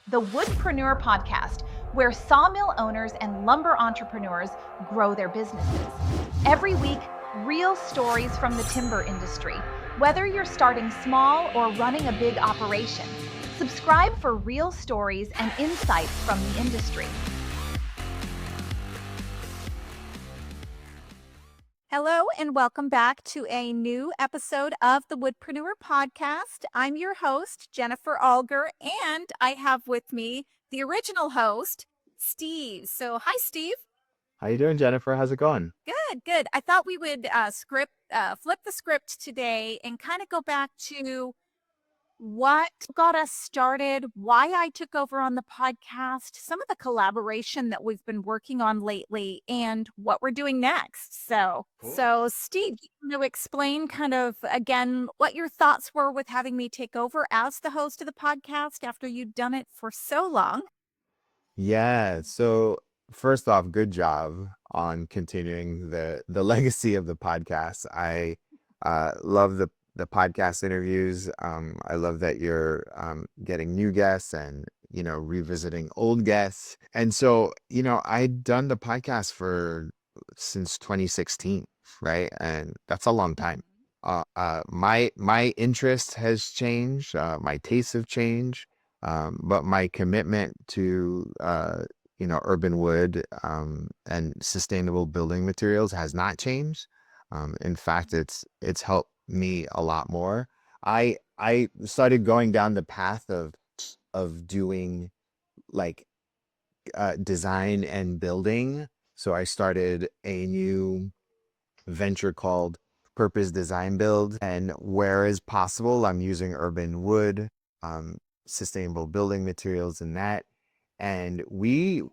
the Woodpreneur Podcast, where sawmill owners and lumber entrepreneurs grow their businesses. Every week, real stories from the timber industry, whether you're starting small or running a big operation. Subscribe for real stories and insights from the industry. Hello, and welcome back to a new episode of the Woodpreneur Podcast. I'm your host, Jennifer Alger, and I have with me the original host, Steve. So, hi, Steve. How you doing, Jennifer? How's it going? Good. I thought we would flip the script today and kind of go back to what got us started, why I took over on the podcast, some of the collaboration that we've been working on lately, and what we're doing next. So, Cool. so Steve, you want to explain kind of again what your thoughts were with having me take over as the host of the podcast after you'd done it for so long? Yeah. So first off, good job on continuing the legacy of the podcast. I love the podcast interviews. I love that you're getting new guests and revisiting old guests. And so I'd done the podcast for since 2016, right? And that's a long time. My interest has changed. My tastes have changed. But my commitment to urban wood and sustainable building materials has not changed. In fact, it's helped me a lot more. I started going down the path of doing like design and building. So I started a new venture called Purpose Design Build, and where is possible, I'm using urban wood, sustainable building materials, and that. And we've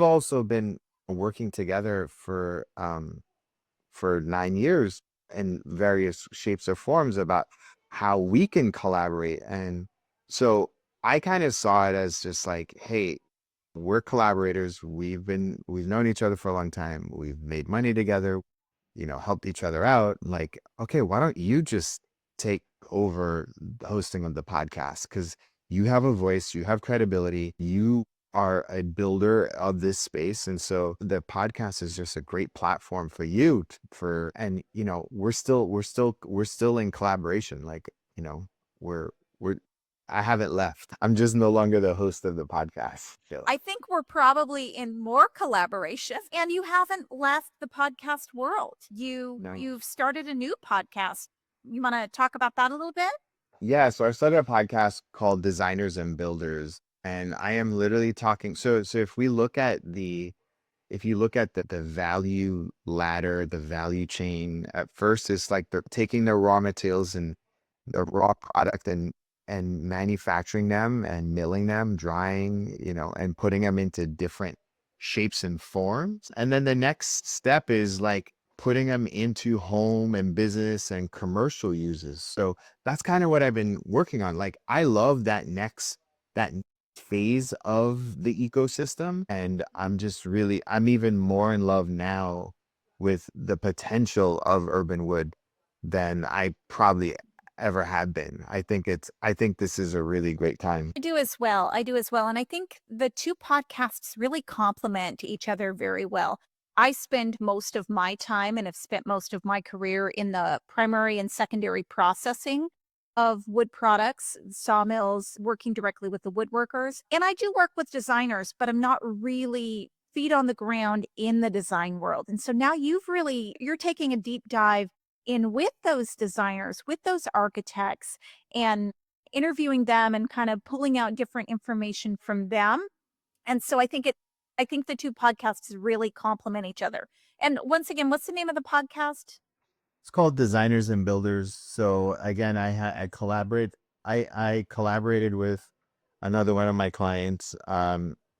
also been working together for 9 years in various shapes or forms about how we can collaborate. And so I kind of saw it as just like, hey, we're collaborators. We've known each other for a long time. We've made money together, helped each other out. Like, okay, why don't you just take over the hosting of the podcast? Because you have a voice, you have credibility, you are a builder of this space. And so the podcast is just a great platform for you and we're still in collaboration. Like, we're I haven't left. I'm just no longer the host of the podcast. I think we're probably in more collaboration, and you haven't left the podcast world. No. You've started a new podcast. You want to talk about that a little bit? Yeah, so I started a podcast called Designers and Builders, and I am literally talking. So if you look at the value ladder, the value chain, at first it's like they're taking the raw materials and the raw product and manufacturing them and milling them, drying, and putting them into different shapes and forms. And then the next step is like putting them into home and business and commercial uses. So that's kind of what I've been working on. Like, I love that phase of the ecosystem. And I'm even more in love now with the potential of urban wood than I probably ever have been. I think this is a really great time. I do as well. And I think the two podcasts really complement each other very well. I spend most of my time and have spent most of my career in the primary and secondary processing of wood products, sawmills, working directly with the woodworkers. And I do work with designers, but I'm not really feet on the ground in the design world. And so now you're taking a deep dive in with those designers, with those architects, and interviewing them and kind of pulling out different information from them. And so I think the two podcasts really complement each other. And once again, what's the name of the podcast? It's called Designers and Builders. So again, I collaborated with another one of my clients.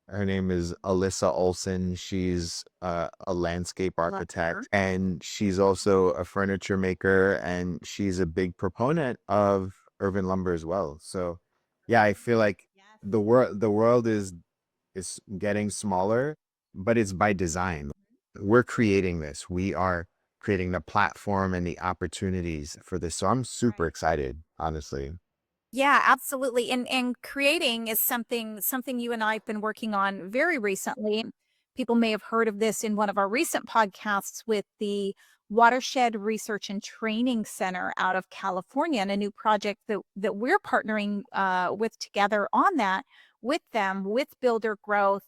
Her name is Alyssa Olson. She's a landscape architect, and she's also a furniture maker, and she's a big proponent of urban lumber as well. So yeah, I feel like the world is getting smaller, but it's by design. We're creating this. We are creating the platform and the opportunities for this. So I'm super excited, honestly. Yeah, absolutely. And creating is something you and I have been working on very recently. People may have heard of this in one of our recent podcasts with the Watershed Research and Training Center out of California, and a new project that we're partnering with together on that with them with Builder Growth.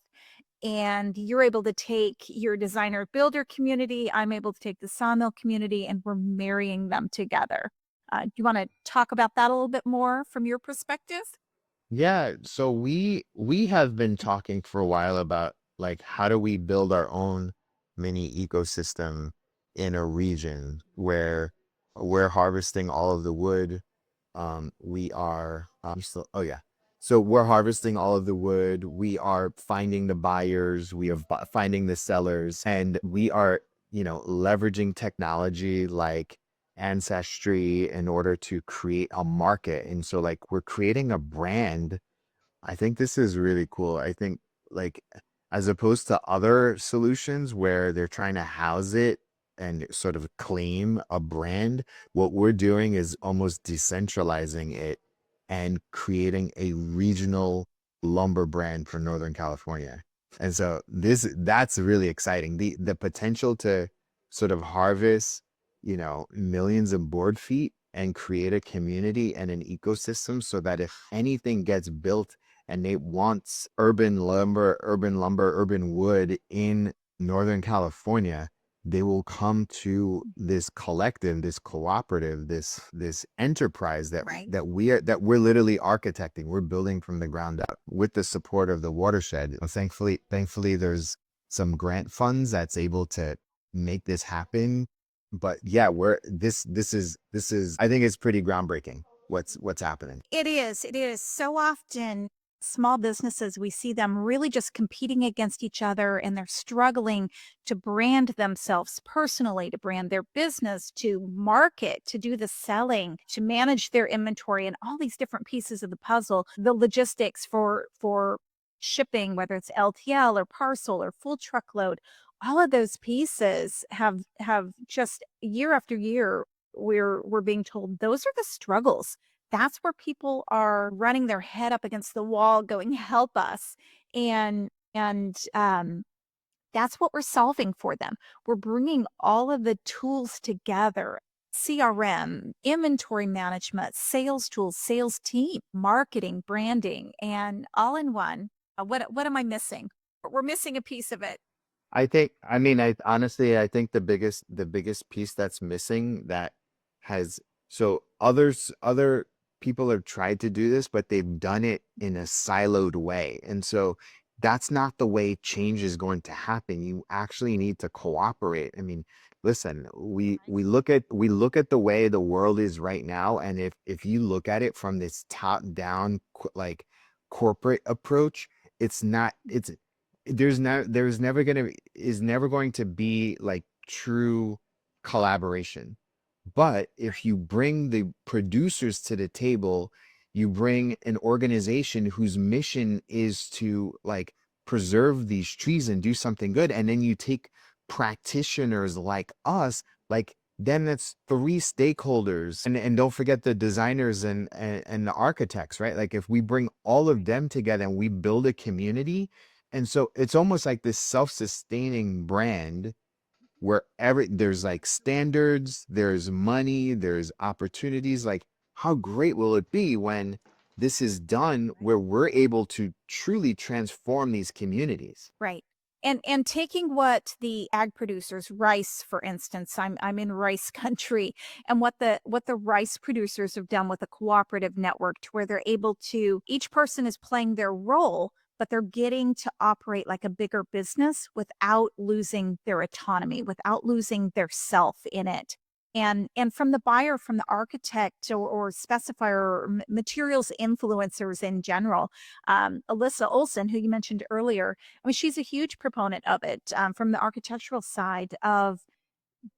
And you're able to take your designer builder community. I'm able to take the sawmill community, and we're marrying them together. Do you want to talk about that a little bit more from your perspective? Yeah, so we have been talking for a while about like how do we build our own mini ecosystem in a region where we're harvesting all of the wood. We are still, oh yeah. So we're harvesting all of the wood. We are finding the buyers. We are finding the sellers, and we are, leveraging technology like ancestry in order to create a market. And so like we're creating a brand. I think this is really cool. I think like as opposed to other solutions where they're trying to house it and sort of claim a brand, what we're doing is almost decentralizing it and creating a regional lumber brand for Northern California. And so that's really exciting. The potential to sort of harvest, millions of board feet and create a community and an ecosystem so that if anything gets built and they want urban wood in Northern California, they will come to this collective, this cooperative, this enterprise that Right. we're literally architecting. We're building from the ground up with the support of the Watershed. Thankfully, there's some grant funds that's able to make this happen. But yeah, we're this is I think it's pretty groundbreaking what's happening. It is. It is. So often, small businesses, we see them really just competing against each other, and they're struggling to brand themselves personally, to brand their business, to market, to do the selling, to manage their inventory and all these different pieces of the puzzle, the logistics for shipping, whether it's LTL or parcel or full truckload. All of those pieces have just year after year we're being told those are the struggles. That's where people are running their head up against the wall going, "Help us." And that's what we're solving for them. We're bringing all of the tools together, CRM, inventory management, sales tools, sales team, marketing, branding, and all in one. What am I missing? We're missing a piece of it. I honestly, I think the biggest piece that's missing that has, so other people have tried to do this, but they've done it in a siloed way. And so that's not the way change is going to happen. You actually need to cooperate. I mean, listen, we look at the way the world is right now, and if you look at it from this top down like corporate approach, it's not it's there's never gonna is never going to be like true collaboration. But if you bring the producers to the table, you bring an organization whose mission is to like preserve these trees and do something good, and then you take practitioners like us, like then that's three stakeholders, and don't forget the designers and the architects, right? Like if we bring all of them together and we build a community, and so it's almost like this self-sustaining brand where there's like standards, there's money, there's opportunities. Like, how great will it be when this is done where we're able to truly transform these communities? Right. And taking what the ag producers, rice, for instance, I'm in rice country, and what the rice producers have done with a cooperative network to where they're able to, each person is playing their role, but they're getting to operate like a bigger business without losing their autonomy, without losing their self in it. And from the buyer, from the architect or specifier or materials influencers in general, Alyssa Olson, who you mentioned earlier, I mean, she's a huge proponent of it, from the architectural side of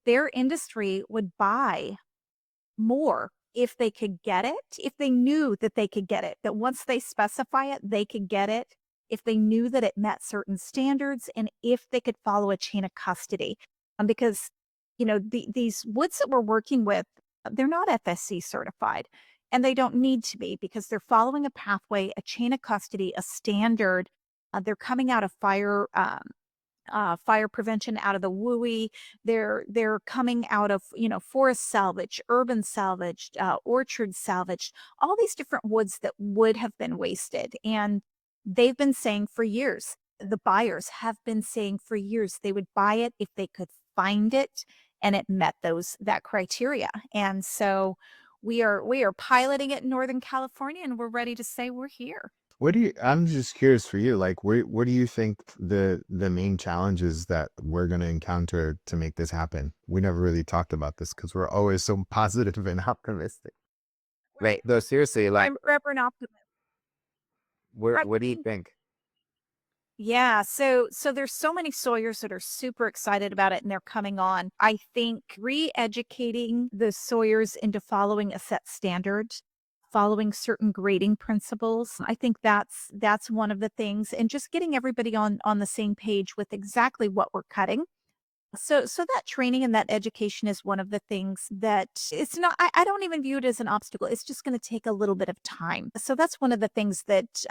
their industry would buy more if they could get it, if they knew that they could get it, that once they specify it, they could get it, if they knew that it met certain standards, and if they could follow a chain of custody. Because, these woods that we're working with, they're not FSC certified. And they don't need to be because they're following a pathway, a chain of custody, a standard. They're coming out of fire prevention out of the WUI. They're coming out of forest salvage, urban salvage, orchard salvage, all these different woods that would have been wasted. And they've been saying for years, the buyers have been saying for years they would buy it if they could find it and it met that criteria. And so we are piloting it in Northern California and we're ready to say we're here. I'm just curious for you, like, what do you think the main challenges that we're going to encounter to make this happen? We never really talked about this because we're always so positive and optimistic. Right. Though, seriously, like, I'm Reverend Optimist. I what do you think think? Yeah, so there's so many Sawyers that are super excited about it and they're coming on. I think re-educating the Sawyers into following a set standard, following certain grading principles. I think that's one of the things, and just getting everybody on the same page with exactly what we're cutting. So that training and that education is one of the things that it's not, I don't even view it as an obstacle. It's just going to take a little bit of time. So that's one of the things that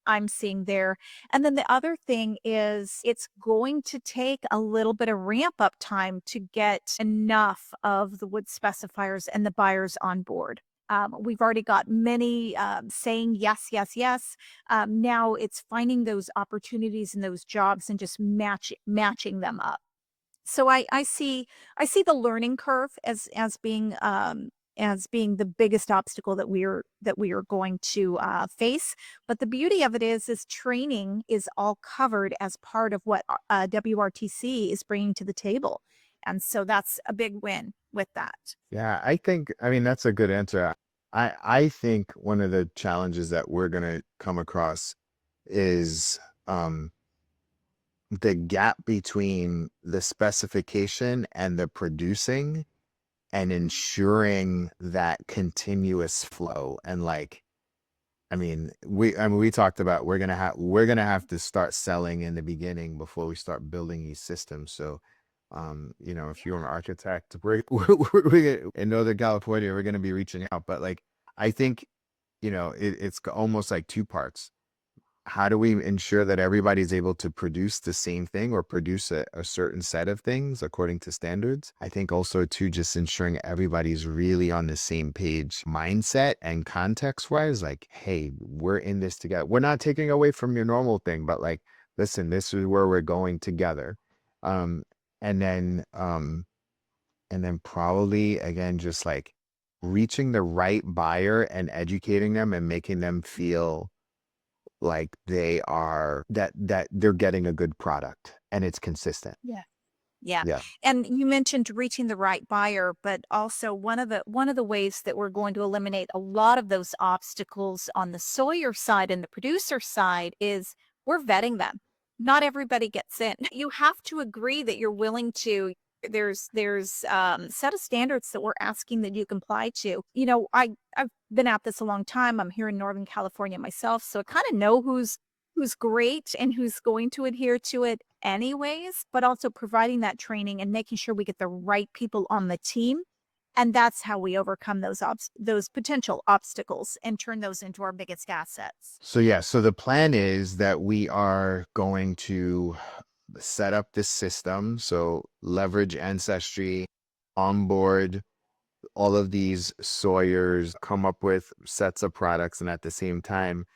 I'm seeing there. And then the other thing is it's going to take a little bit of ramp up time to get enough of the wood specifiers and the buyers on board. We've already got many saying yes, yes, yes. Now it's finding those opportunities and those jobs and just matching them up. So I see the learning curve as being the biggest obstacle that we are going to face. But the beauty of it is training is all covered as part of what WRTC is bringing to the table, and so that's a big win with that. Yeah, I mean, that's a good answer. I think one of the challenges that we're going to come across is um the gap between the specification and the producing, and ensuring that continuous flow. And like, we talked about we're gonna have to start selling in the beginning before we start building these systems. So if you're an architect, in Northern California, we're gonna be reaching out. But like, I think, it's almost like two parts. How do we ensure that everybody's able to produce the same thing or produce a certain set of things according to standards? I think also too, just ensuring everybody's really on the same page, mindset and context wise, like, hey, we're in this together. We're not taking away from your normal thing, but like, listen, this is where we're going together. Um, and then, probably again, just like reaching the right buyer and educating them and making them feel like that they're getting a good product and it's consistent. Yeah. Yeah. Yeah. And you mentioned reaching the right buyer, but also one of the ways that we're going to eliminate a lot of those obstacles on the Sawyer side and the producer side is we're vetting them. Not everybody gets in. You have to agree that you're willing to. There's set of standards that we're asking that you comply to. I've been at this a long time. I'm here in Northern California myself, so I kind of know who's great and who's going to adhere to it anyways, but also providing that training and making sure we get the right people on the team. And that's how we overcome those potential obstacles and turn those into our biggest assets. So yeah, so the plan is that we are going to set up this system. So leverage ancestry, onboard all of these sawyers, come up with sets of products, and at the same time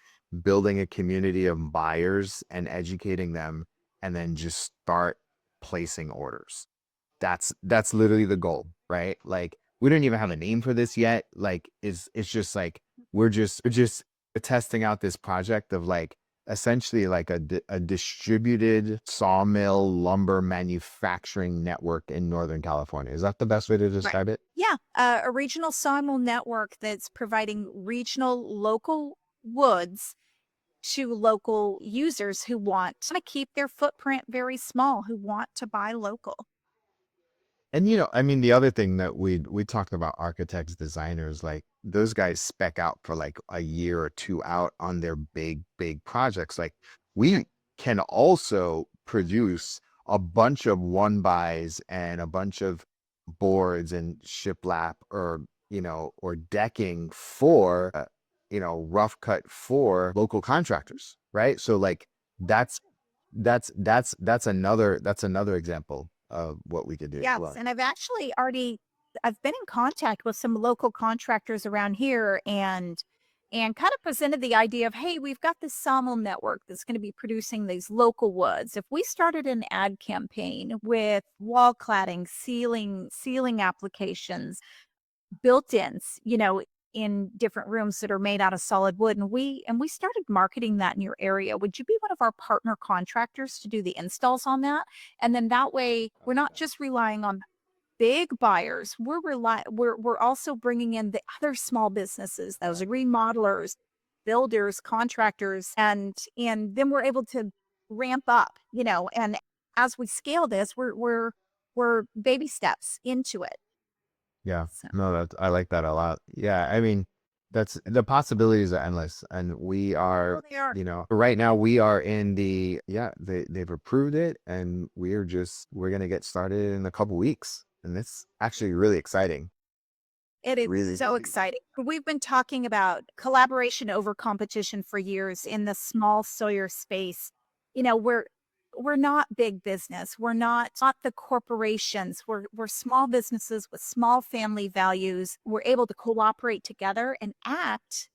building a community of buyers and educating them, and then just start placing orders. That's literally the goal, right? Like, we don't even have a name for this yet. Like, it's just like we're just testing out this project of like essentially like a distributed sawmill lumber manufacturing network in Northern California. Is that the best way to Right. describe it? Yeah, a regional sawmill network that's providing regional local woods to local users who want to keep their footprint very small, who want to buy local. And I mean, the other thing that we talked about, architects, designers, like those guys spec out for like a year or two out on their big projects. Like, we can also produce a bunch of one buys and a bunch of boards and shiplap, or or decking for, rough cut for local contractors, right? So like that's that's another example of what we could do. Yes, Well, and I've been in contact with some local contractors around here and kind of presented the idea of, hey, we've got this sawmill network that's going to be producing these local woods. If we started an ad campaign with wall cladding, ceiling applications, built-ins, in different rooms that are made out of solid wood, and we started marketing that in your area. Would you be one of our partner contractors to do the installs on that? And then that way, we're not just relying on big buyers. We're also bringing in the other small businesses, those remodelers, builders, contractors, and then we're able to ramp up, and as we scale this, we're baby steps into it. yeah, So, no, I like that a lot. Yeah, I mean, that's the possibilities are endless, and we oh, are, they are. right now we are in they've approved it, and we're gonna get started in a couple weeks, and it's actually really exciting. It is Really, so exciting. We've been talking about collaboration over competition for years in the small Sawyer space. We're not big business. We're not the corporations. We're small businesses with small family values. We're able to cooperate together and act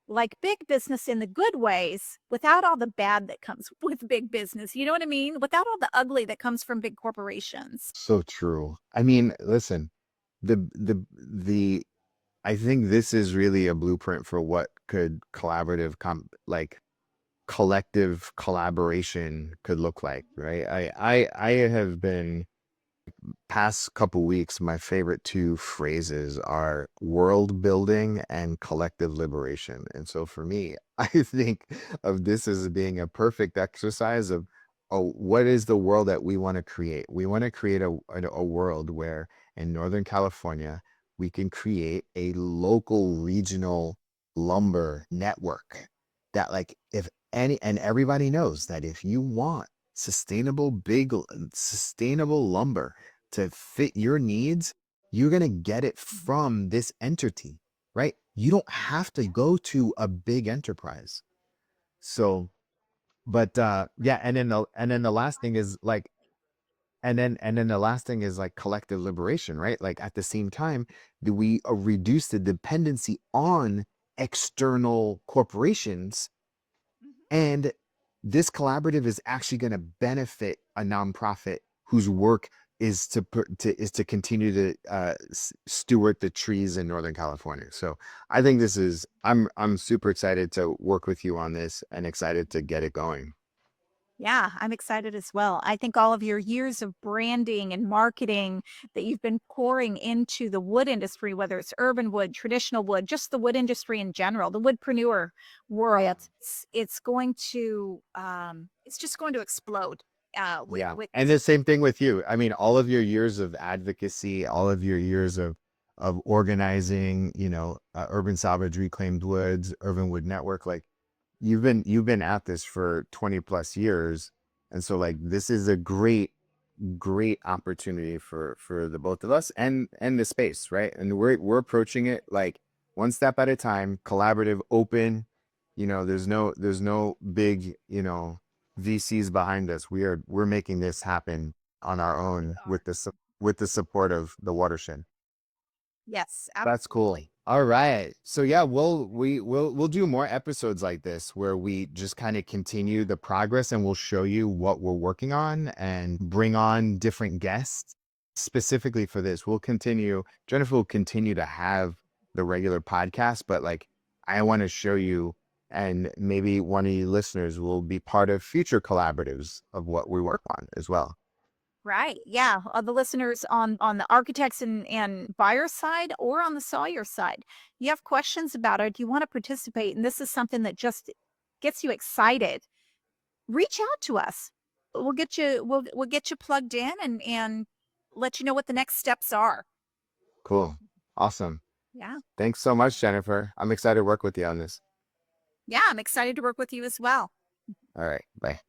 like big business in the good ways without all the bad that comes with big business. You know what I mean? Without all the ugly that comes from big corporations. so true. I mean, listen, the I think this is really a blueprint for what could like collective collaboration could look like, right? I have been past couple weeks, my favorite two phrases are world building and collective liberation. And so for me, I think of this as being a perfect exercise of, oh, what is the world that we want to create? We want to create a world where in Northern California, we can create a local regional lumber network that like if any and everybody knows that if you want sustainable lumber to fit your needs, you're going to get it Mhm. from this entity, right? You don't have to Yeah. go to a big enterprise. So, but Right. yeah, and then the last thing is like and then the last thing is like collective liberation, right? Like at the same time, do we reduce the dependency on external corporations, Mhm. and this collaborative is actually going to benefit a nonprofit whose work is to continue to steward the trees in Northern California. So I think I'm super excited to work with you on this and excited to get it going. Yeah, I'm excited as well. I think all of your years of branding and marketing that you've been pouring into the wood industry, whether it's urban wood, traditional wood, just the wood industry in general, the woodpreneur world, it's just going to explode. Yeah. With And the same thing with you. I mean, all of your years of advocacy, all of your years of organizing, urban salvage, reclaimed woods, urban wood network, like you've been at this for 20 plus years. And so like this is a great opportunity for the both of us and the space, right? And we're approaching it like one step at a time, collaborative, open. There's no big, VCs behind us. We're making this happen on our we own are. with the support of the Watershed. Yes, That's cool. absolutely. All right. So yeah, we'll do more episodes like this where we just kind of continue the progress, and we'll show you what we're working on and bring on different guests specifically for this. Jennifer will continue to have the regular podcast, but like I want to show you, and maybe one of you listeners will be part of future collaboratives of what we work on as well. Right. Yeah. The listeners on the architects and buyer side or on the Sawyer side, you have questions about it, you want to participate, and this is something that just gets you excited. Reach out to us. We'll get you plugged in and let you know what the next steps are. Cool. Awesome. Yeah. Thanks so much, Jennifer. I'm excited to work with you on this. Yeah, I'm excited to work with you as well. All right. Bye.